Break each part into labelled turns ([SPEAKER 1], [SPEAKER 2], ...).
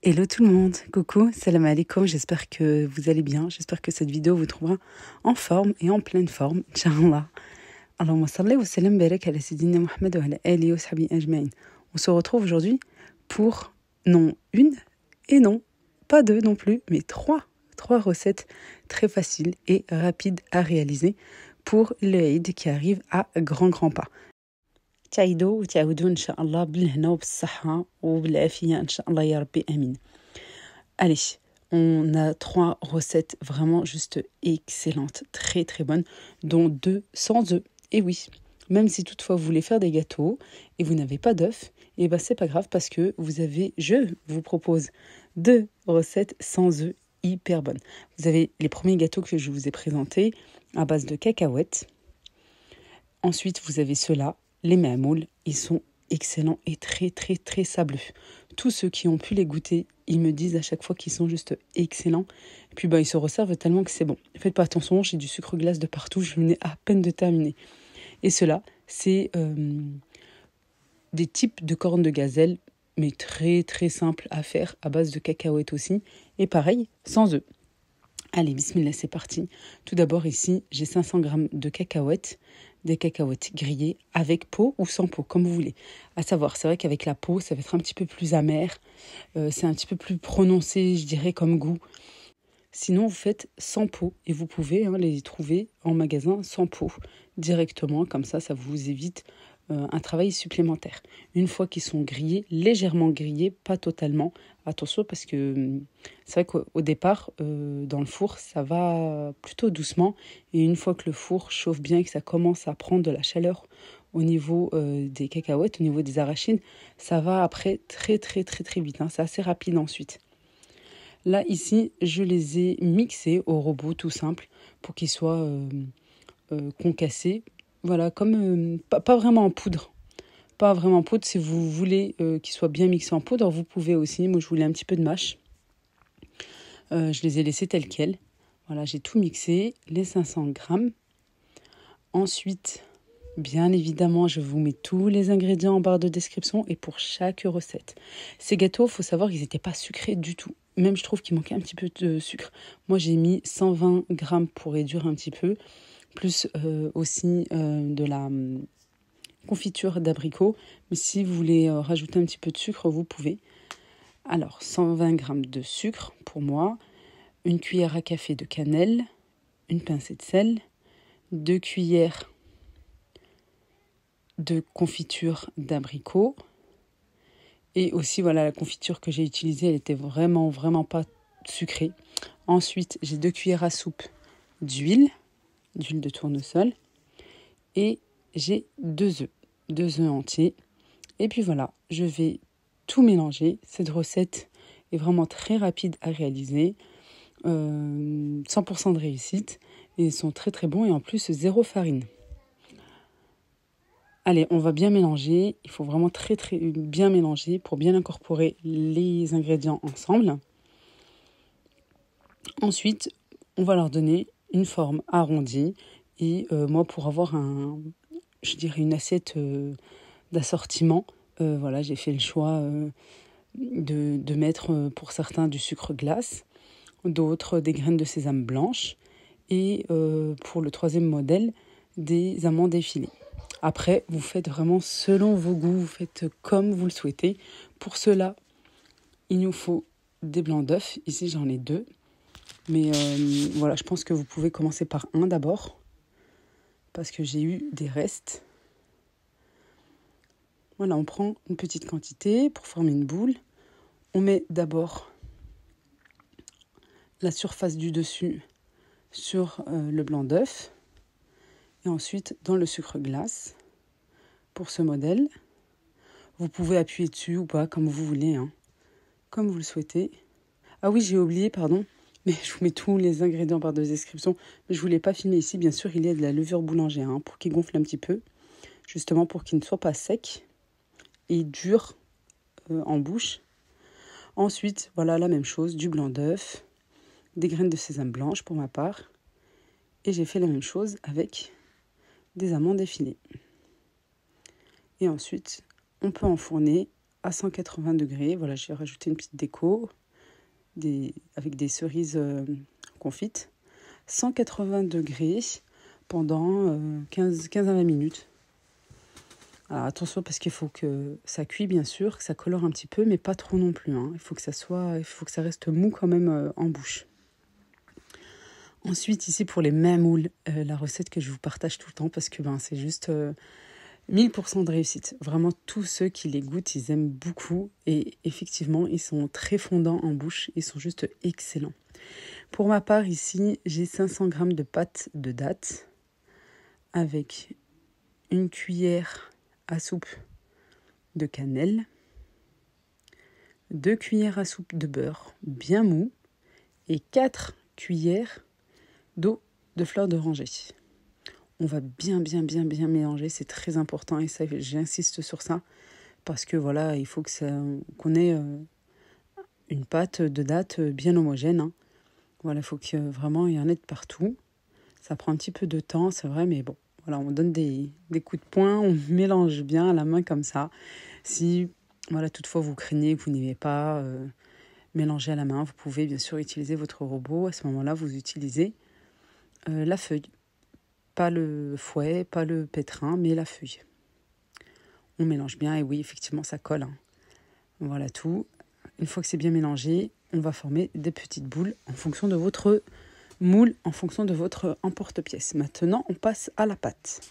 [SPEAKER 1] Hello tout le monde, coucou, salam alaikum, j'espère que vous allez bien, j'espère que cette vidéo vous trouvera en forme et en pleine forme, Inch'Allah. Allahumma salli wa sallam barak ala sayyidina Muhammad wa ala alihi wa sahbihi ajma'in. On se retrouve aujourd'hui pour, non une, et non, pas deux non plus, mais trois recettes très faciles et rapides à réaliser pour le Eid qui arrive à grands pas. تعيدوا وتعودوا إن شاء الله بالهنا وبالصحة وبالعافية إن شاء الله يا ربي آمين. Allez, on a 3 recettes vraiment juste excellentes, très très bonnes, dont 2 sans œufs. Et oui, même si toutefois vous voulez faire des gâteaux et vous n'avez pas d'œufs, et ben c'est pas grave parce que je vous propose 2 recettes sans œufs hyper bonnes. Vous avez les premiers gâteaux que je vous ai présentés à base de cacahuètes. Ensuite, vous avez ceux-là, les moules, ils sont excellents et très très très sableux. Tous ceux qui ont pu les goûter, ils me disent à chaque fois qu'ils sont juste excellents. Et puis ils se resservent tellement que c'est bon. Faites pas attention, j'ai du sucre glace de partout, je venais à peine de terminer. Et cela, c'est des types de cornes de gazelle, mais très très simples à faire, à base de cacahuètes aussi. Et pareil, sans œufs. Allez, bismillah, c'est parti. Tout d'abord, ici, j'ai 500 g de cacahuètes, des cacahuètes grillées avec peau ou sans peau, comme vous voulez. À savoir, c'est vrai qu'avec la peau, ça va être un petit peu plus amer, c'est un petit peu plus prononcé, je dirais, comme goût. Sinon, vous faites sans peau et vous pouvez les trouver en magasin sans peau directement, comme ça vous évite un travail supplémentaire. Une fois qu'ils sont grillés, légèrement grillés, pas totalement. Attention parce que c'est vrai qu'au départ, dans le four, ça va plutôt doucement. Et une fois que le four chauffe bien et que ça commence à prendre de la chaleur au niveau des cacahuètes, au niveau des arachides, ça va après très très très très vite. C'est assez rapide ensuite. Là, ici, je les ai mixés au robot tout simple pour qu'ils soient concassés. Voilà, comme pas vraiment en poudre. Pas vraiment en poudre. Si vous voulez qu'ils soient bien mixés en poudre, vous pouvez aussi. Moi, je voulais un petit peu de mâche. Je les ai laissés tels quels. Voilà, j'ai tout mixé, les 500 grammes. Ensuite, bien évidemment, je vous mets tous les ingrédients en barre de description et pour chaque recette. Ces gâteaux, il faut savoir qu'ils n'étaient pas sucrés du tout. Même, je trouve qu'il manquait un petit peu de sucre. Moi, j'ai mis 120 grammes pour réduire un petit peu. Plus aussi de la confiture d'abricot. Mais si vous voulez rajouter un petit peu de sucre, vous pouvez. Alors, 120 grammes de sucre pour moi. Une cuillère à café de cannelle. Une pincée de sel. 2 cuillères de confiture d'abricot. Et aussi, voilà, la confiture que j'ai utilisée, elle était vraiment pas sucrée. Ensuite, j'ai 2 cuillères à soupe d'huile de tournesol. Et j'ai 2 œufs entiers. Et puis voilà, je vais tout mélanger. Cette recette est vraiment très rapide à réaliser. 100% de réussite. Et ils sont très très bons et en plus 0 farine. Allez, on va bien mélanger. Il faut vraiment très très bien mélanger pour bien incorporer les ingrédients ensemble. Ensuite, on va leur donner une forme arrondie. Et moi, pour avoir une assiette d'assortiment, voilà, j'ai fait le choix de mettre pour certains du sucre glace, d'autres des graines de sésame blanches et pour le troisième modèle, des amandes effilées. Après, vous faites vraiment selon vos goûts, vous faites comme vous le souhaitez. Pour cela, il nous faut des blancs d'œufs. Ici, j'en ai 2. Mais voilà, je pense que vous pouvez commencer par un d'abord. Parce que j'ai eu des restes. Voilà, on prend une petite quantité pour former une boule. On met d'abord la surface du dessus sur le blanc d'œuf. Et ensuite, dans le sucre glace, pour ce modèle. Vous pouvez appuyer dessus ou pas, comme vous voulez, comme vous le souhaitez. Ah oui, j'ai oublié, pardon, mais je vous mets tous les ingrédients par de description. Mais je ne vous l'ai pas filmé ici, bien sûr, il y a de la levure boulangère pour qu'il gonfle un petit peu, justement pour qu'il ne soit pas sec et dur en bouche. Ensuite, voilà la même chose, du blanc d'œuf, des graines de sésame blanche pour ma part. Et j'ai fait la même chose avec des amandes effilées. Et ensuite, on peut enfourner à 180 degrés. Voilà, j'ai rajouté une petite déco avec des cerises confites. 180 degrés pendant 15 à 20 minutes. Alors attention parce qu'il faut que ça cuit bien sûr, que ça colore un petit peu, mais pas trop non plus. Il faut que ça reste mou quand même en bouche. Ensuite, ici pour les mêmes moules, la recette que je vous partage tout le temps parce que c'est juste 1000% de réussite. Vraiment, tous ceux qui les goûtent, ils aiment beaucoup et effectivement, ils sont très fondants en bouche. Ils sont juste excellents. Pour ma part, ici, j'ai 500 g de pâte de dattes avec une cuillère à soupe de cannelle, 2 cuillères à soupe de beurre bien mou et 4 cuillères d'eau de fleur d'oranger. On va bien mélanger, c'est très important et ça, j'insiste sur ça parce que voilà, il faut qu'on ait une pâte de dattes bien homogène. Voilà, il faut que vraiment il y en ait de partout. Ça prend un petit peu de temps, c'est vrai, mais bon. Voilà, on donne des coups de poing, on mélange bien à la main comme ça. Si, voilà, toutefois vous craignez que vous n'aimez pas mélanger à la main, vous pouvez bien sûr utiliser votre robot. À ce moment-là, vous utilisez la feuille. Pas le fouet, pas le pétrin, mais la feuille. On mélange bien et oui, effectivement, ça colle. Voilà tout. Une fois que c'est bien mélangé, on va former des petites boules en fonction de votre moule, en fonction de votre emporte-pièce. Maintenant, on passe à la pâte.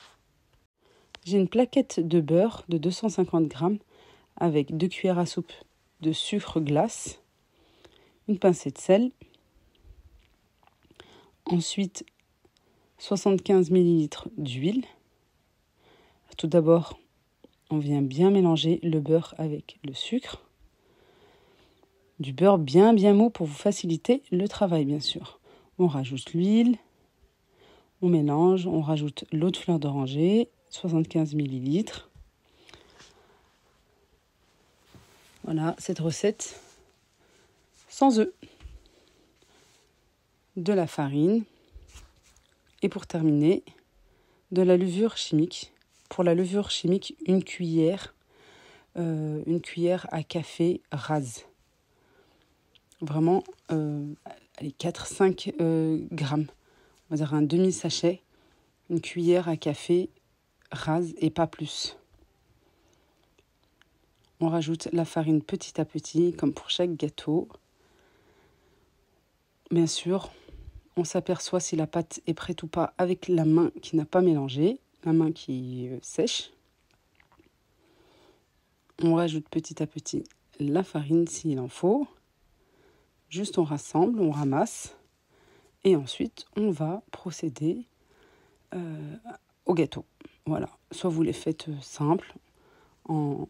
[SPEAKER 1] J'ai une plaquette de beurre de 250 g avec 2 cuillères à soupe de sucre glace, une pincée de sel, ensuite 75 ml d'huile. Tout d'abord, on vient bien mélanger le beurre avec le sucre. Du beurre bien mou pour vous faciliter le travail, bien sûr. On rajoute l'huile, on mélange, on rajoute l'eau de fleur d'oranger, 75 ml. Voilà, cette recette sans œufs, de la farine et pour terminer, de la levure chimique. Pour la levure chimique, une cuillère à café rase. Vraiment, 4-5 grammes. On va dire un demi-sachet, une cuillère à café rase et pas plus. On rajoute la farine petit à petit, comme pour chaque gâteau. Bien sûr, on s'aperçoit si la pâte est prête ou pas avec la main qui n'a pas mélangé, la main qui sèche. On rajoute petit à petit la farine s'il en faut. Juste on rassemble, on ramasse. Et ensuite, on va procéder au gâteau. Voilà. Soit vous les faites simples, en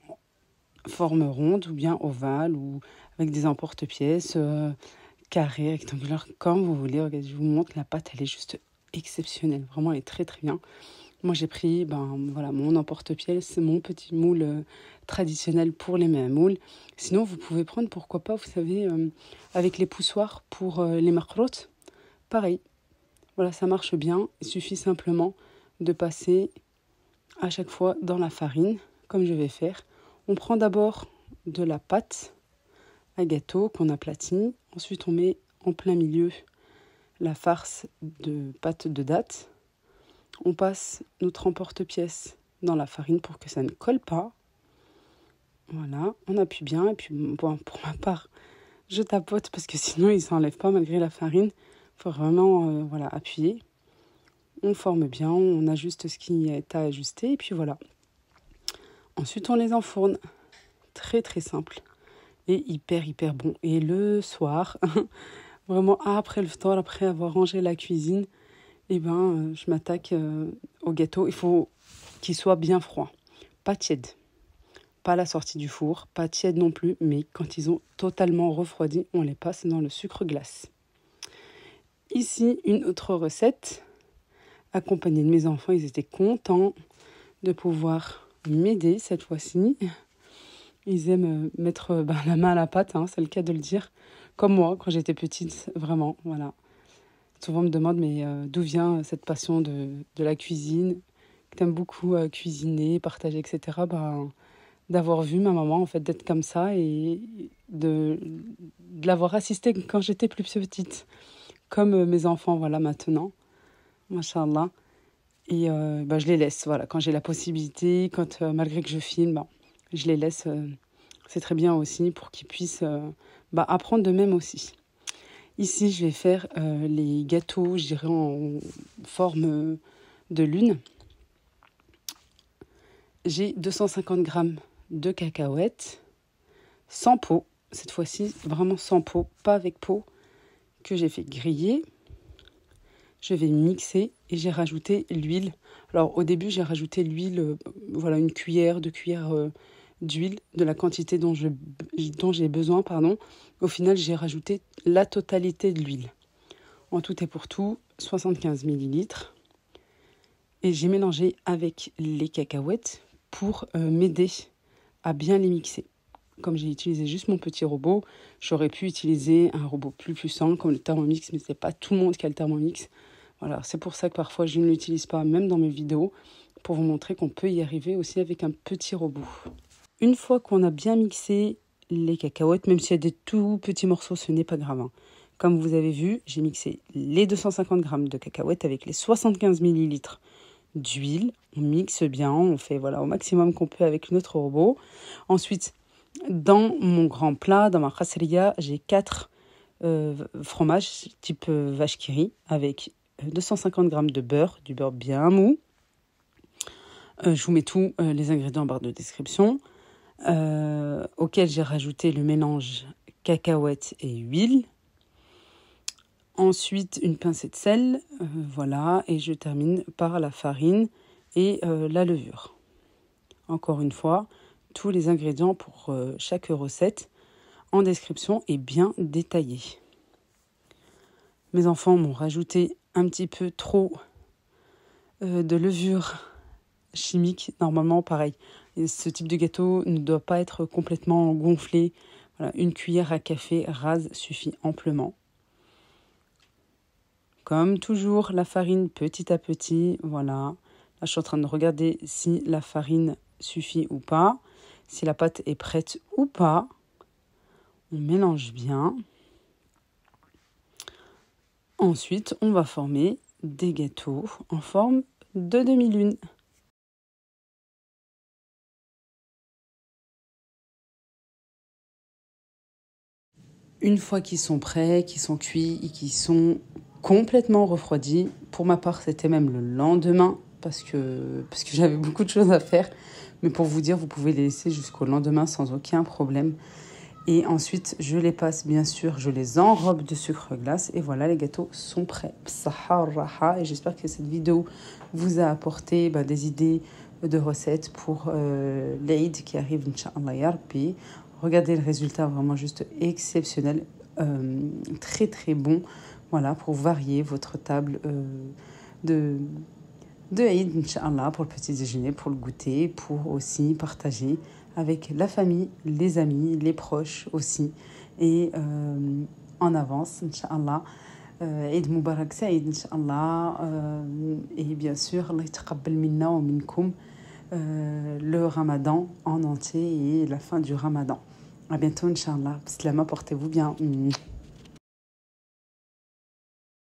[SPEAKER 1] forme ronde, ou bien ovale, ou avec des emporte-pièces, carrés, rectangulaires, comme vous voulez. Regardez, je vous montre, la pâte, elle est juste exceptionnelle. Vraiment, elle est très très bien. Moi, j'ai pris mon emporte-pièce, c'est mon petit moule traditionnel pour les mêmes moules. Sinon, vous pouvez prendre, pourquoi pas, vous savez, avec les poussoirs pour les marrottes. Pareil, voilà, ça marche bien. Il suffit simplement de passer à chaque fois dans la farine, comme je vais faire. On prend d'abord de la pâte à gâteau qu'on aplatit. Ensuite, on met en plein milieu la farce de pâte de dattes. On passe notre emporte-pièce dans la farine pour que ça ne colle pas. Voilà, on appuie bien. Et puis, bon, pour ma part, je tapote parce que sinon, il ne s'enlève pas malgré la farine. Il faut vraiment appuyer. On forme bien, on ajuste ce qui est à ajuster et puis voilà. Ensuite, on les enfourne. Très très simple et hyper bon. Et le soir, vraiment après le temps, après avoir rangé la cuisine, je m'attaque au gâteau. Il faut qu'il soit bien froid, pas tiède. Pas à la sortie du four, pas tiède non plus, mais quand ils ont totalement refroidi, on les passe dans le sucre glace. Ici, une autre recette, accompagnée de mes enfants. Ils étaient contents de pouvoir m'aider cette fois-ci. Ils aiment mettre la main à la pâte, c'est le cas de le dire. Comme moi, quand j'étais petite, vraiment, voilà. Souvent on me demande, mais d'où vient cette passion de la cuisine? Que t'aimes beaucoup cuisiner, partager, etc. d'avoir vu ma maman en fait d'être comme ça et de l'avoir assistée quand j'étais plus petite, comme mes enfants voilà maintenant, machallah. Et je les laisse voilà quand j'ai la possibilité, quand malgré que je filme, je les laisse. C'est très bien aussi pour qu'ils puissent apprendre d'eux-mêmes aussi. Ici, je vais faire les gâteaux, je dirais en forme de lune. J'ai 250 grammes de cacahuètes, sans peau, cette fois-ci, vraiment sans peau, pas avec peau, que j'ai fait griller. Je vais mixer et j'ai rajouté l'huile. Alors au début, j'ai rajouté l'huile, voilà, une cuillère, 2 cuillères d'huile, de la quantité dont j'ai besoin, pardon. Au final, j'ai rajouté la totalité de l'huile. En tout et pour tout, 75 millilitres. Et j'ai mélangé avec les cacahuètes pour m'aider à bien les mixer. Comme j'ai utilisé juste mon petit robot, j'aurais pu utiliser un robot plus puissant comme le Thermomix, mais ce n'est pas tout le monde qui a le Thermomix. Voilà, c'est pour ça que parfois je ne l'utilise pas, même dans mes vidéos, pour vous montrer qu'on peut y arriver aussi avec un petit robot. Une fois qu'on a bien mixé les cacahuètes, même s'il y a des tout petits morceaux, ce n'est pas grave. Comme vous avez vu, j'ai mixé les 250 grammes de cacahuètes avec les 75 millilitres d'huile. On mixe bien, on fait voilà, au maximum qu'on peut avec notre robot. Ensuite, dans mon grand plat, dans ma khasriya, j'ai 4 fromages type vache qui rit avec 250 grammes de beurre, du beurre bien mou. Je vous mets tous les ingrédients en barre de description, auquel j'ai rajouté le mélange cacahuètes et huile. Ensuite, une pincée de sel, voilà, et je termine par la farine et la levure. Encore une fois, tous les ingrédients pour chaque recette en description et bien détaillés. Mes enfants m'ont rajouté un petit peu trop de levure chimique. Normalement, pareil, ce type de gâteau ne doit pas être complètement gonflé. Voilà, une cuillère à café rase suffit amplement. Comme toujours, la farine petit à petit, voilà. Là, je suis en train de regarder si la farine suffit ou pas, si la pâte est prête ou pas. On mélange bien. Ensuite, on va former des gâteaux en forme de demi-lune. Une fois qu'ils sont prêts, qu'ils sont cuits et qu'ils sont complètement refroidis, pour ma part, c'était même le lendemain parce que j'avais beaucoup de choses à faire. Mais pour vous dire, vous pouvez les laisser jusqu'au lendemain sans aucun problème. Et ensuite, je les passe, bien sûr, je les enrobe de sucre glace. Et voilà, les gâteaux sont prêts. Psaha raha. Et j'espère que cette vidéo vous a apporté des idées de recettes pour l'Aïd qui arrive, Inch'Allah ya Rabbi. Regardez le résultat, vraiment juste exceptionnel. Très, très bon. Voilà, pour varier votre table de Eid, Inch'Allah, pour le petit déjeuner, pour le goûter, pour aussi partager avec la famille, les amis, les proches aussi. Et en avance, Inch'Allah, Eid Mubarak Saïd, Inch'Allah. Et bien sûr, Allah yataqabbal minna wa minkum le Ramadan en entier et la fin du Ramadan. À bientôt, Inch'Allah. Bislama, portez-vous bien.